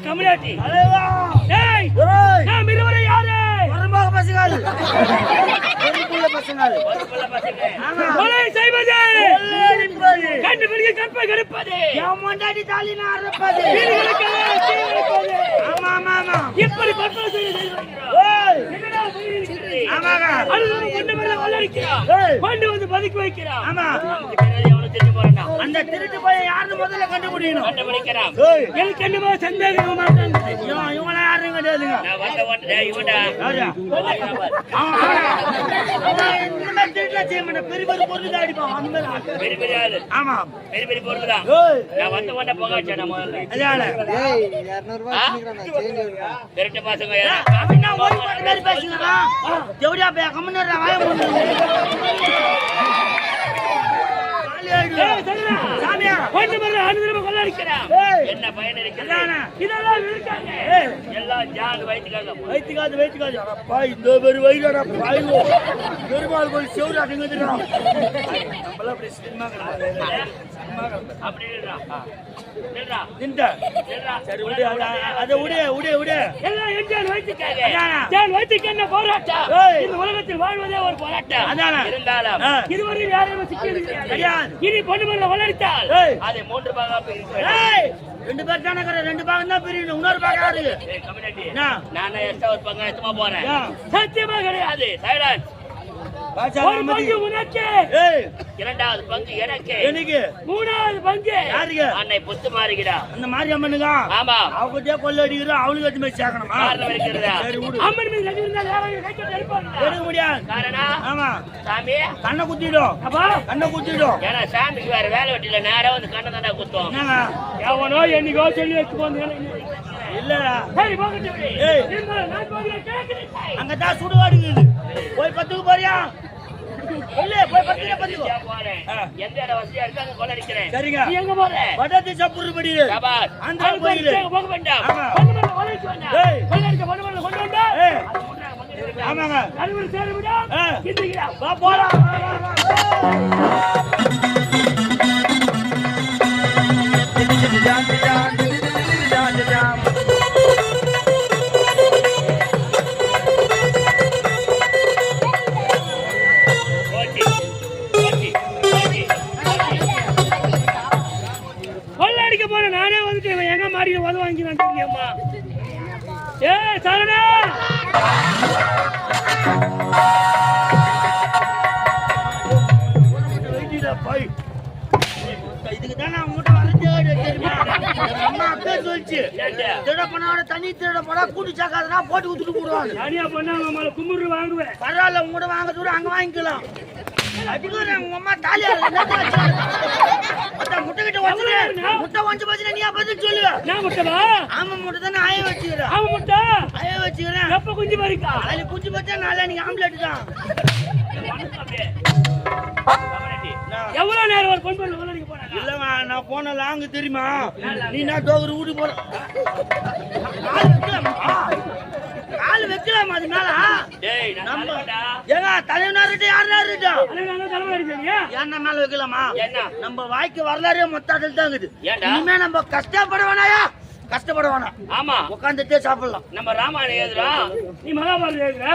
Community நாம் இருவரும் யாரு? கொலை செய்வது, கண்டுபிடிக்க கற்பை கெடுப்பது, இப்படி கற்பனை செய்து கொண்டு வந்து பதுக்கி வைக்கிறான். அந்த திருட்டு பையன் யாருன்னு முதல்ல கண்டுபிடிக்கணும். எனக்கு என்னமோ சந்தேகம் மாட்டேன். இவங்கள யாரும் கிடையாதுங்க. பெரிய பெரிய பொருள் தான் அடிப்பான். ஆமா, பெரிய பெரிய பொருள் தான். நான் வந்த உடனே போக வச்சேன் முதல்ல. திருட்டு பசங்க ஜவுடியா பையா கம்மன் என்ன பயன் இருக்கிறது? இதெல்லாம் இருக்காங்க எல்லாம் ஜாது வைத்துக்காது இந்த பேரு வயிறாடா பாய்வோ பெருமாள் கோயில் செவுராட்டுங்க அப்படி என்ன போராட்டம்? இந்த உலகத்தில் வாழ்வதே ஒரு போராட்டம் இருந்தாலும் இதுவரை யாரும் கிடையாது. இனி பொண்ணு மரல வளர்த்தால் அதை 3 பாகா பிரிக்கிறேன். 2 பேர் தானே, 2 பாகம் தான் பிரியணும். இன்னொரு பாகம் இருக்கு கம்யூனிட்டி. நான் எக்ஸ்ட்ரா ஒரு பங்கு எடுத்துமா போறேன். சத்தியமா கிடையாது. சைலன்ஸ். ஒரு பங்கு உனக்கு, இரண்டாவது பங்கு எனக்கு, மூணாவது பங்கு யாருக்கு? அன்னை புத்து மாறிக்கிறா. அந்த மாரியம்மனுக்கு. ஆமா, அவகிட்டே கொள்ள அடிக்கிறா. அவளுக்கு எடுத்து போய் சேர்க்கணுமா? காரணம் இருக்கிறதா? அம்மன் மீது கட்டி இருந்தா யாரும் கை கட்டி எடுக்க முடியாது. காரணம்? ஆமா, சாமி கண்ணை குத்திடும். அப்பா கண்ணை குத்திடும். ஏன்னா சாமிக்கு வேற வேலை வெட்டில நேரம் வந்து கண்ணை தானே குத்தும். எவனோ என்னைக்கோ சொல்லி வச்சு போங்க. இல்லடா, சரி போகட்டும். அங்கதான் சுடுகாடுங்குது. போய் பத்துக்கு போறியா? இல்ல, போய் பத்துக்கு பத்துக்கு எந்த இடம் வசதியா இருக்கு அங்க கொள்ள அடிக்கிறேன். சரிங்க, நீ எங்க போற? வடதி சப்புருபடி அந்த கோயிலே போக வேண்டாம். கொண்டு வந்தா ஆமாங்க, கருவூர் சேர விடா. கிண்டிக்கிறா வா போலாம். கொள்ளடிக்க போற நானே வந்துட்டு எங்க மாறி உத வாங்கி வந்துருக்கேம்மா. ஏ சரணா, இதுக்குதான் நான் உங்ககிட்ட வரஞ்சு அம்மா அப்பே சொல்லிச்சு. திருட பண்ணோட தண்ணி திருட போனா கூட்டி சாக்காதனா போட்டு ஊத்துட்டு போடுவாங்க. தனியா பண்ணா உங்க கும்பிடு வாங்குவேன். பரவாயில்ல, உங்ககிட்ட வாங்க தூரம் அங்க வாங்கிக்கலாம். அதுக்கு உங்க அம்மா தாலியா முட்டை கிட்ட வச்சு முட்டை வாங்கி வச்சு நீ பதில் சொல்லுவ. நான் முட்டைவா? ஆமா, முட்டை தானே ஆய வச்சுக்கிறேன். ஆமா, முட்டை ஆய வச்சுக்கிறேன். எப்ப குஞ்சு பறிக்கா? அதுல குஞ்சு பறிச்சா நாளை நீங்க ஆம்லெட் தான். எவ்வளவு நேரம் ஒரு கொண்டு வந்து போனாங்க? இல்லமா, நான் போன லாங்கு தெரியுமா? நீ நான் டோகர் ஊடி போற கால் வைக்கலாமா? அது மேல ஏங்க தலைவனார்கிட்ட யாருன்னா என்ன மேல வைக்கலாமா? நம்ம வாய்க்கு வரலாறே மொத்தத்தில் தான் இருக்குது. இனிமே நம்ம கஷ்டப்பட வேணாயா? கஷ்டப்பட வேணாம். ஆமா, உட்காந்துட்டே சாப்பிடலாம். நம்ம ராமாயணம் எழுதுறோம், நீ மகாபாரதம் எழுதுற.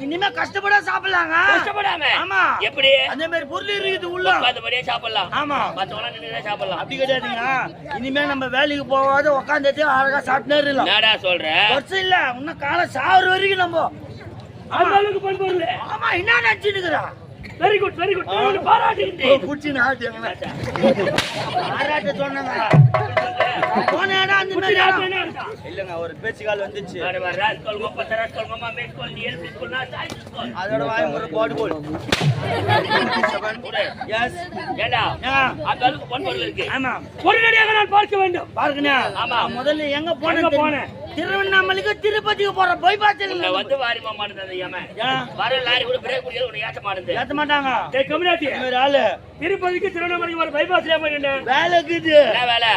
இனிமே கஷ்டப்பட சாப்பிடலாங்க. கஷ்டப்படாம. ஆமா, எப்படி? அந்த மாதிரி பொருள் இருக்குது உள்ள, அதுபடியே சாப்பிடலாம். ஆமா, மத்தவங்க நின்று சாப்பிடலாம். அப்படி கிடையாதுங்க. இனிமே நம்ம வேலைக்கு போகாத உட்காந்துட்டு அழகா சாப்பிட்டே இருக்கலாம். என்னடா சொல்ற? வருஷம் இல்ல, இன்னும் காலம் சாகுற வரைக்கும் நம்ம அந்த அளவுக்கு பண்ண பொருள். ஆமா, என்ன நினைச்சுக்கிறா? Very good, very good. பாராட்டுகிறேன். குச்சி நாட்டு பாராட்ட சொன்னாங்க. போனேடா அந்த மாதிரி இல்லங்க, ஒரு பேச்சு கால் வந்துச்சு. அதோட வாய் ஒரு போடு போடு. எஸ், ஏடா அந்த அளவுக்கு பொன் பொருள் இருக்கு. ஆமா, உடனடியாக நான் பார்க்க வேண்டும். பார்க்கணும். ஆமா, முதல்ல எங்க போனேன்? திருவண்ணாமலைக்கு திருப்பதிக்கு போற பைபாஸ் வந்து வாரி மாமானது வர லாரி கூட பிரேக் பிடிக்காது உன்னை ஏத்த மாட்டேன் ஏத்த மாட்டாங்க கம்யூனிட்டி ஆளு திருப்பதிக்கு திருவண்ணாமலைக்கு ஒரு பைபாஸ் வேலைக்குது வேலை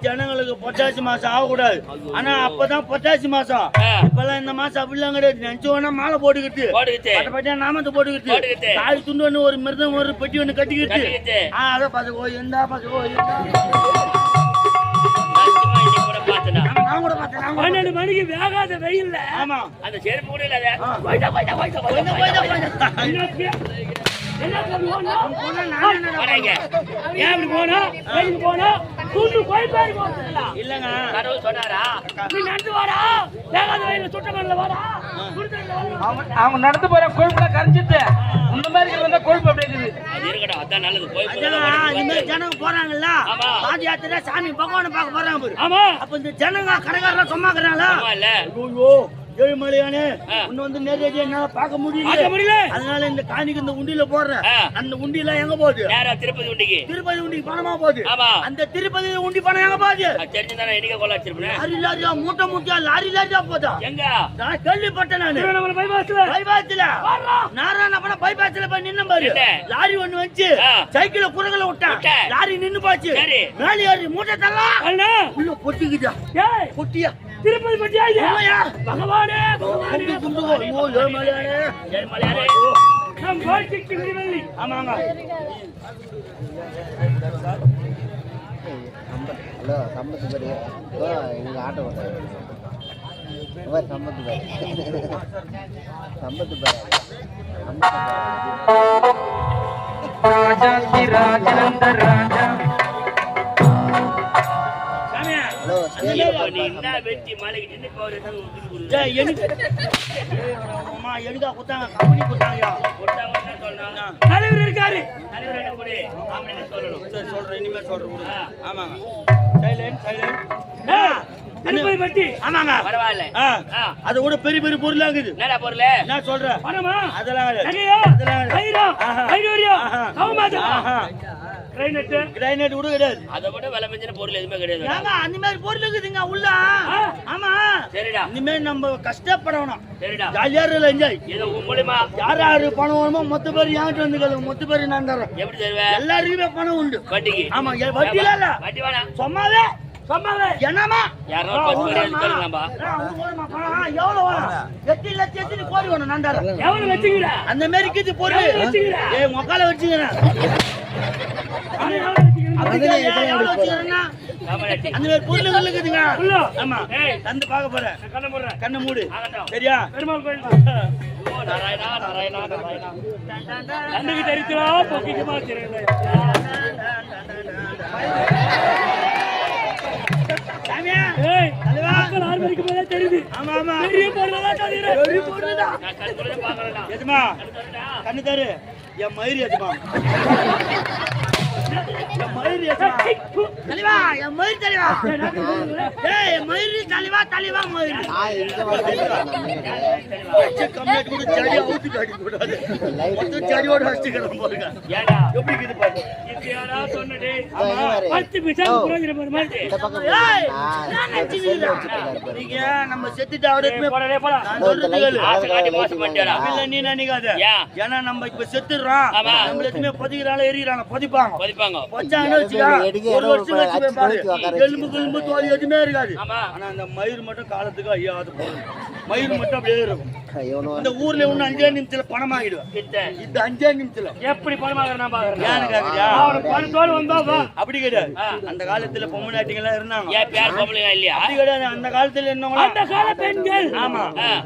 ஜனங்களுக்கு பொட்டாசி மாசம் ஆகக்கூடாது ஆனா அப்பதான் பொட்டாசி மாசம் இப்பெல்லாம் இந்த மாசம் அப்படிலாம் கிடையாது நினைச்சோன்னா மாலை போட்டுக்கிட்டு நாமத்தை போட்டுக்கிட்டு கால் துண்டு ஒண்ணு ஒரு மிருதம் ஒரு பெட்டி ஒண்ணு கட்டிக்கிட்டு அதை பசங்க இருந்தா பசங்க 12 மணிக்கு வேகாத வெயில்ல ஆமா அந்த செருப்பு கூட இல்ல இல்லங்க கடவுள் சொன்னாரா நீ நடந்து வாடா வேகாத வெயில்ல சுட்டமல்ல வாடா அவங்க நடந்து போற கொழுப்புல கரைஞ்சிட்டு இந்த மாதிரி வந்தா கொழுப்பு அப்படியே இருக்குது அது இருக்கடா அதான் நல்லது போய் இந்த மாதிரி ஜனங்க போறாங்கல்ல பாதி யாத்திரை சாமி பகவானை பார்க்க போறாங்க பாரு ஆமா அப்ப இந்த ஜனங்க கடைக்காரலாம் சும்மா இருக்கிறாங்களா ஆமா இல்ல ஐயோ ஏழுமலையானே உன்ன வந்து நேரடியா என்னால பார்க்க முடியல அதனால இந்த காணிக்கு இந்த உண்டியில போடுறேன் அந்த உண்டியில எங்க போகுது திருப்பதி உண்டிக்கு பணமா போகுது அந்த திருப்பதி உண்டி பணம் எங்க போகுது தெரிஞ்சுதானே எடிக்க கொள்ள வச்சிருப்பேன் லாரி லாரியா மூட்டை மூட்டையா லாரி லாரியா போதா எங்க நான் கேள்விப்பட்டேன் நானு பைபாஸ்ல நாராயண பண்ண பைபாஸ்ல போய் நின்னு பாரு லாரி ஒண்ணு வந்து சைக்கிள குரங்கல விட்டான் லாரி நின்னு போச்சு மேல ஏறி மூட்டை தரலாம் உள்ள பொட்டிக்கிட்டா பொட்டியா திருப்பதி பட்டியா பகவானே ஏழுமலையானே நம் வாழ்க்கைக்கு விரிவெள்ளி ஆமாங்க ஹலோ சம்பத்து பேரு எங்க ஆட்டோ சம்பத்து பேரு சம்பத்து பேரு ராஜா ராஜனந்த ராஜா வெட்டி மலைக்கு நின்று தலைவர் இருக்காரு சொல்றேன் இனிமே சொல்றேன் ஆமாங்க அது கூட பெரிய பெரிய பொருளா இருக்குது என்ன பொருள் என்ன சொல்றேன் பணமா அதெல்லாம் கிரைனேட் கூட கிடையாது அதை விட விலை மிஞ்சின பொருள் எதுவுமே கிடையாது அந்த மாதிரி பொருள் இருக்குதுங்க உள்ள ஆமா சரிடா இனிமே நம்ம கஷ்டப்படணும் சரிடா ஜாலியா இருல என்ஜாய் ஏதோ மூலியமா யாரு பணம் வேணுமோ மொத்த பேர் யாங்கிட்ட வந்து மொத்த பேர் நான் தரேன் எப்படி தருவேன் எல்லாருக்குமே பணம் உண்டு வட்டிக்கு ஆமா வட்டில இல்ல வட்டி வேணாம் சும்மாவே என்னமா யாரோ 10 கோடி சொல்லலாம்பா எவ்வளவு வேணும் 8 லட்சம் கோடி வேணும் நான் தரேன் எவ்வளவு வச்சுக்கிறா அந்த மாதிரி இருக்குது பொருள் ஏய் மொக்கால வச்சுக்கிறேன் அந்த மாதிரி பொருள் இருக்குதுங்க ஆமா தந்து பார்க்க போறேன் கண்ணு மூடு சரியா பெருமாள் கோயில் நாராயணா நாராயணா நாராயணா கண்ணுக்கு தெரியுதா பொக்கிக்குமா தெரியல தெரியுது ஆமா ஆமா பெரிய பொருளா கண்ணு தரு என் மயிறு எஜமா நம்ம செத்துட்டு நீ நினைக்காத ஏன்னா நம்ம இப்ப செத்துடுறோம் நம்மளுக்குமே பதிக்கிறாங்க எரியிறாங்க பதிப்பாங்க ஒரு வருஷம் எலும்பு கிளம்பு தோல் எதுவுமே இருக்காது ஆனா அந்த மயிர் மட்டும் காலத்துக்கு ஐயாது போகும் மயிர் மட்டும் அப்படியே இருக்கும் இந்த ஊர்ல ஒண்ணு 5 நிமிஷத்துல பணம் ஆகிடுவேன் இந்த 5 நிமிஷத்துல எப்படி பணமாக நான் பாக்குறேன் அப்படி கிடையாது அந்த காலத்துல பொம்மநாட்டிங்க எல்லாம் இருந்தாங்க இல்லையா அப்படி கிடையாது அந்த காலத்துல என்னவங்க அந்த கால பெண்கள் ஆமா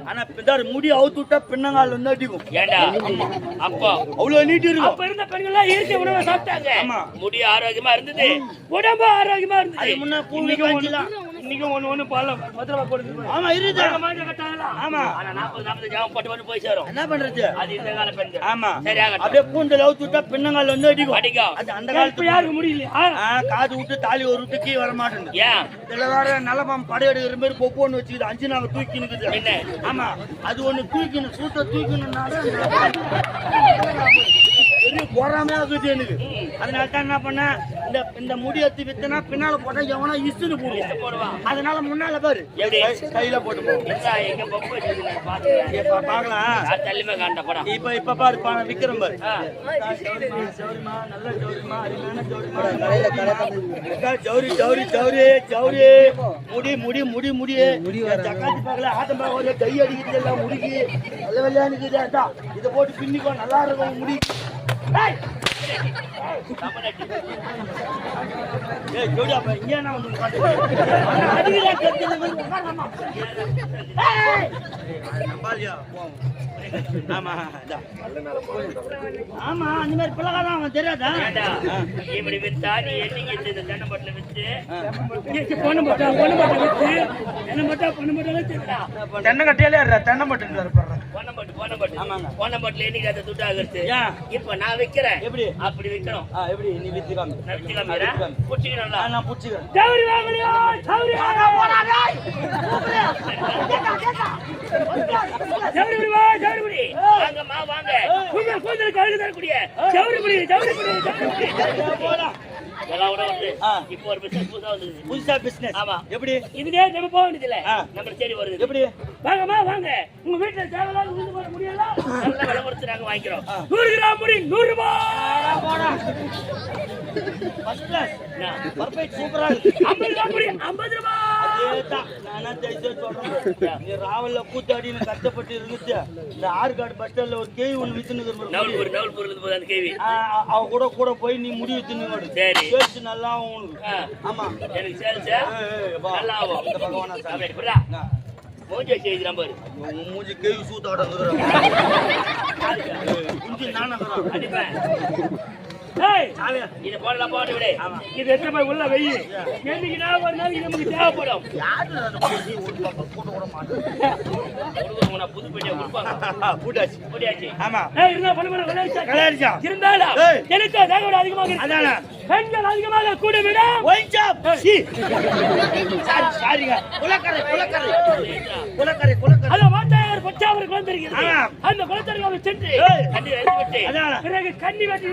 ஆனா பின்னாடி முடி அவுத்து விட்டா பின்னங்கால் வந்து அடிக்கும் ஏண்டா அப்போ அவ்வளவு நீட்டி இருக்கும் அப்ப இருந்த பெண்கள் எல்லாம் இயற்கை உணவை சாப்பிட்டாங்க ஆமா முடி ஆரோக்கியமா இருந்தது உடம்பு ஆரோக்கியமா இருந்தது அது முன்ன பூமி காஞ்சிலாம் இன்னைக்கு ஒண்ணு பால பத்திரமா போடுது ஆமா இருக்கு ஆமா ஆனா 40 ஜாம் போட்டு வந்து போய் சேரும் என்ன பண்றது அது இந்த கால பெண்கள் ஆமா சரியாக அப்படியே பூண்டல அவுத்து விட்டா பின்னங்கால் வந்து அடிக்கும் அது அந்த காலத்துல யாருக்கு முடியலையா காது விட்டு தாலி ஒரு விட்டு கீ வர மாட்டேங்குது ஏன் இதுல வேற நல்லமாம் படையெடுக்கிற மாதிரி கொப்பு ஒண்ணு வச்சுக்கிது 5 நாள் தூக்கி நிக்குது என்ன ஆமா அது ஒண்ணு தூக்கின்னு சூட்ட தூக்கணும்னால பெரிய பொறாமையா இருக்குது எனக்கு. அதனால தான் என்ன பண்ணேன், இந்த முடி எடுத்து வித்தனா பின்னால போட்டா எவனா இசுன்னு போடுவான். அதனால முன்னால பாரு கையில போட்டு பாக்கலாம். இப்ப பாரு விக்கிறோம் பாரு. ஜவுரி ஜவுரி ஜவுரி ஜவுரி முடி முடி முடி முடி சக்காத்தி பார்க்கல ஆட்டம் பார்க்க கை அடிக்கிறது எல்லாம் முடிக்கி நல்ல வெள்ளையானுக்குதா. இதை போட்டு பின்னிக்கோ நல்லா இருக்கும் முடி. ஆமா அந்த மாதிரி பிள்ளைதான் அவன் தெரியாதா? இப்படி வித்தா நீ என்னைக்கு இந்த தென்னை மட்டல வித்து பொண்ணு மட்டா பொண்ணு மட்டை வித்து தென்னை மட்டா பொண்ணு மட்டல தெரியா? தென்னை கட்டையிலே தென்னை மட்டை பொண்ணை மட்டு பொண்ணை மட்டு பொண்ணை மட்டல என்னைக்கு அதை துட்டாகிறது. இப்ப நான் விக்கிறேன். எப்படி அப்படி விக்கிறோம்? எப்படி நீ வித்துக்காம புடிச்சிக்கிறோம்ல? நான் புடிச்சிக்கிறேன். ஜவுரி வாங்கலையா? ஜவுரி ஜவுரி வா ஜவுரி வாங்கம்மா வாங்க. கூந்தல் கழுகு தரக்கூடிய ஜவுரி முடி ஜவுரி முடி ஜவுரி போடா. இப்போ ஒரு பிசினஸ் புதுசா பிசினஸ். ஆமா. எப்படி இதுலயே நம்ம போக வேண்டியது இல்ல, நம்ம தேடி வருது. எப்படி வாங்கம்மா வாங்க. உங்க வீட்டுல தேவையில்லாத உழுது போட முடியல, நல்ல விலை கொடுத்து நாங்க வாங்கிக்கிறோம். 100 கிராம் முடி 100 ரூபாய். போடா. ஃபர்ஸ்ட் கிளாஸ் பர்ஃபெக்ட் சூப்பரா இருக்கு. 50 கிராம் முடி 50 ரூபாய். அதேதான் நானா ஜெயிச்சு சொல்றேன். நீ ராவல்ல கூத்தாடின்னு கஷ்டப்பட்டு இருந்துச்சு. இந்த ஆர்காடு பஸ் ஸ்டாண்ட்ல ஒரு கேவி ஒன்று வித்துன்னு நவுல் பொருள் போது அந்த கேவி அவ கூட போய் நீ முடி வித்துன்னு. சரி சேல்ஸ் நல்லா உனக்கு. ஆமா எனக்கு சேல்ஸ் நல்லா ஆகும். இந்த பகவானா சாமி புரியா? மூஞ்சி செய்திராம் பாரு. மூஞ்சி கேவி சூத்தாட அடிப்பேன். இது போடலாம் போட்டு விடு. இது எத்தனை போய் உள்ள வெயி என்னைக்கு நான் ஒரு நாளைக்கு நமக்கு தேவைப்படும். புது பெட்டியா கொடுப்பாங்க. ஆமா இருந்தாலும் எனக்கு தேவை அதிகமாக இருக்கு. பெண்கள் அதிகமாக கூட விட பச்சாவர் குழந்தை அந்த குழந்தை சென்று பிறகு கண்ணி வெட்டி